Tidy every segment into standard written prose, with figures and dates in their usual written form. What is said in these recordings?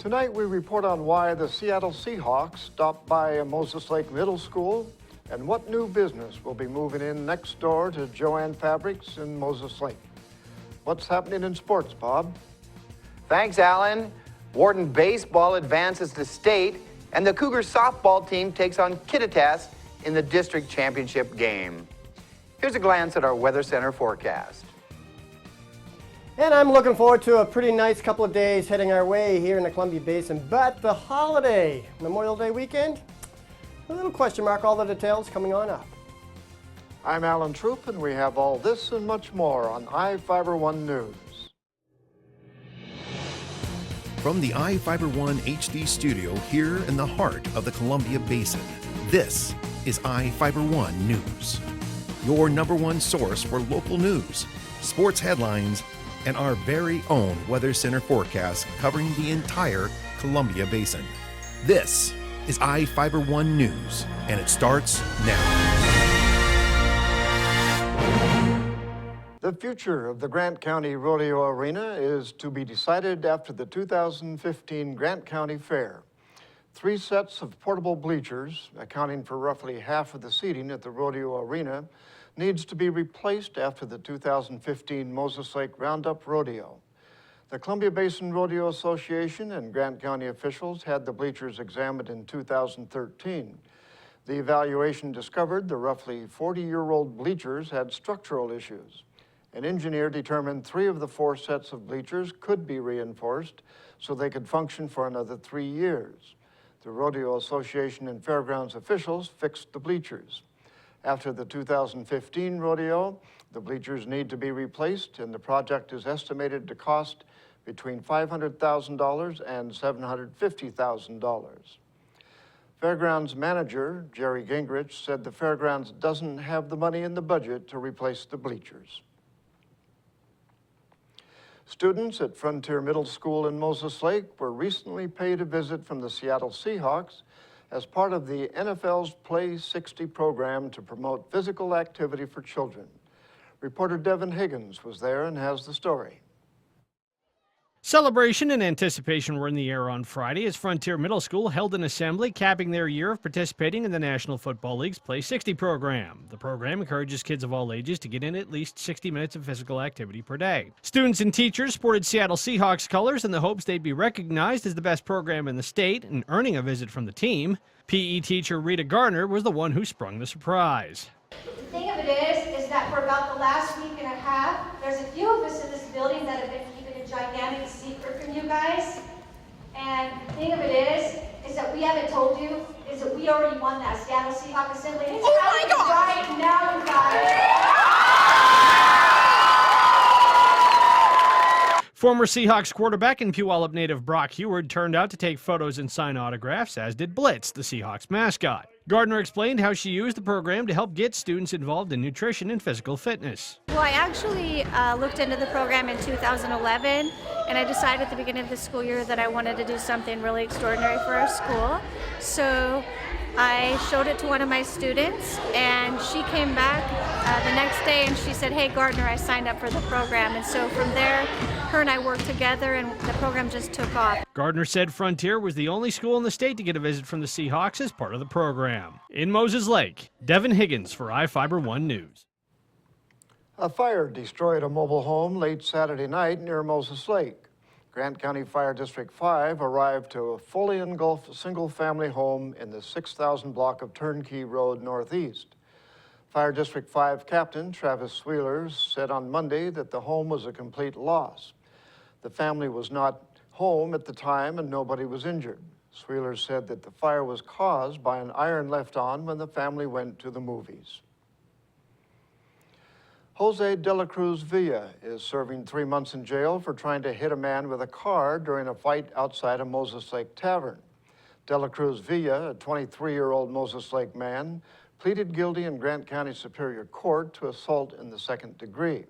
Tonight we report on why the Seattle Seahawks stopped by Moses Lake Middle School and what new business will be moving in next door to Joanne Fabrics in Moses Lake. What's happening in sports, Bob? Thanks, Alan. Wharton baseball advances to state, and the Cougar softball team takes on Kittitas in the district championship game. Here's a glance at our Weather Center forecast. And I'm looking forward to a pretty nice couple of days heading our way here in the Columbia Basin. But the holiday, Memorial Day weekend, a little question mark, all the details coming on up. I'm Alan Troop, and we have all this and much more on iFIBER 1 News. From the iFIBER 1 HD studio here in the heart of the Columbia Basin, this is iFIBER 1 News. Your #1 source for local news, sports headlines, and our very own Weather Center forecast covering the entire Columbia Basin. This is iFIBER 1 News, and it starts now. The future of the Grant County Rodeo Arena is to be decided after the 2015 Grant County Fair. 3 sets of portable bleachers, accounting for roughly half of the seating at the Rodeo Arena, needs to be replaced after the 2015 Moses Lake Roundup Rodeo. The Columbia Basin Rodeo Association and Grant County officials had the bleachers examined in 2013. The evaluation discovered the roughly 40-year-old bleachers had structural issues. An engineer determined 3 of the 4 sets of bleachers could be reinforced so they could function for another 3 years. The Rodeo Association and Fairgrounds officials fixed the bleachers. After the 2015 rodeo, the bleachers need to be replaced, and the project is estimated to cost between $500,000 and $750,000. Fairgrounds manager Jerry Gingrich said the fairgrounds doesn't have the money in the budget to replace the bleachers. Students at Frontier Middle School in Moses Lake were recently paid a visit from the Seattle Seahawks as part of the NFL's Play 60 program to promote physical activity for children. Reporter Devin Higgins was there and has the story. Celebration and anticipation were in the air on Friday as Frontier Middle School held an assembly capping their year of participating in the National Football League's Play 60 program. The program encourages kids of all ages to get in at least 60 minutes of physical activity per day. Students and teachers sported Seattle Seahawks colors in the hopes they'd be recognized as the best program in the state and earning a visit from the team. PE teacher Rita Gardner was the one who sprung the surprise. The thing of it is that for about the last week and a half, there's a few of us in this building that have been keeping a gigantic secret from you guys. And the thing of it is that we haven't told you, is that we already won that Seattle Seahawks Assembly. It's happening right now, you guys. Former Seahawks quarterback and Puyallup native Brock Heward turned out to take photos and sign autographs, as did Blitz, the Seahawks mascot. Gardner explained how she used the program to help get students involved in nutrition and physical fitness. Well, I actually looked into the program in 2011, and I decided at the beginning of the school year that I wanted to do something really extraordinary for our school. So I showed it to one of my students, and she came back the next day and she said, "Hey Gardner, I signed up for the program." And so from there, her and I worked together and the program just took off. Gardner said Frontier was the only school in the state to get a visit from the Seahawks as part of the program. In Moses Lake, Devin Higgins for iFIBER 1 News. A fire destroyed a mobile home late Saturday night near Moses Lake. Grant County Fire District 5 arrived to a fully engulfed single-family home in the 6,000 block of Turnkey Road Northeast. Fire District 5 Captain Travis Wheeler said on Monday that the home was a complete loss. The family was not home at the time and nobody was injured. Wheeler said that the fire was caused by an iron left on when the family went to the movies. Jose de la Cruz Villa is serving 3 months in jail for trying to hit a man with a car during a fight outside a Moses Lake tavern. De la Cruz Villa, a 23-year-old Moses Lake man, pleaded guilty in Grant County Superior Court to assault in the 2nd degree.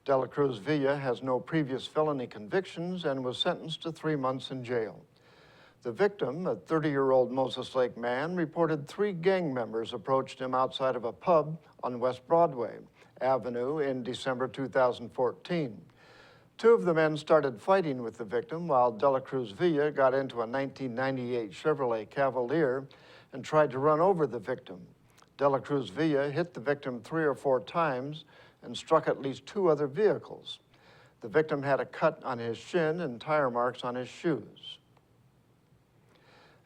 De la Cruz Villa has no previous felony convictions and was sentenced to 3 months in jail. The victim, a 30-year-old Moses Lake man, reported 3 gang members approached him outside of a pub on West Broadway Avenue in December 2014. Two of the men started fighting with the victim while De La Cruz Villa got into a 1998 Chevrolet Cavalier and tried to run over the victim. De La Cruz Villa hit the victim 3 or 4 times and struck at least 2 other vehicles. The victim had a cut on his shin and tire marks on his shoes.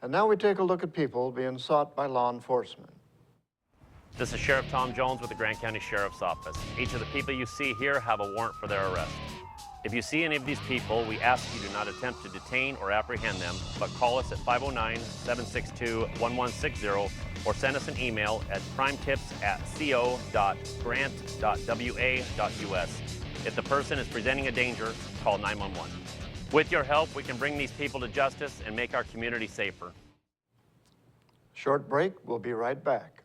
And now we take a look at people being sought by law enforcement. This is Sheriff Tom Jones with the Grant County Sheriff's Office. Each of the people you see here have a warrant for their arrest. If you see any of these people, we ask you do not attempt to detain or apprehend them, but call us at 509-762-1160 or send us an email at crimetips@co.grant.wa.us. If the person is presenting a danger, call 911. With your help, we can bring these people to justice and make our community safer. Short break, we'll be right back.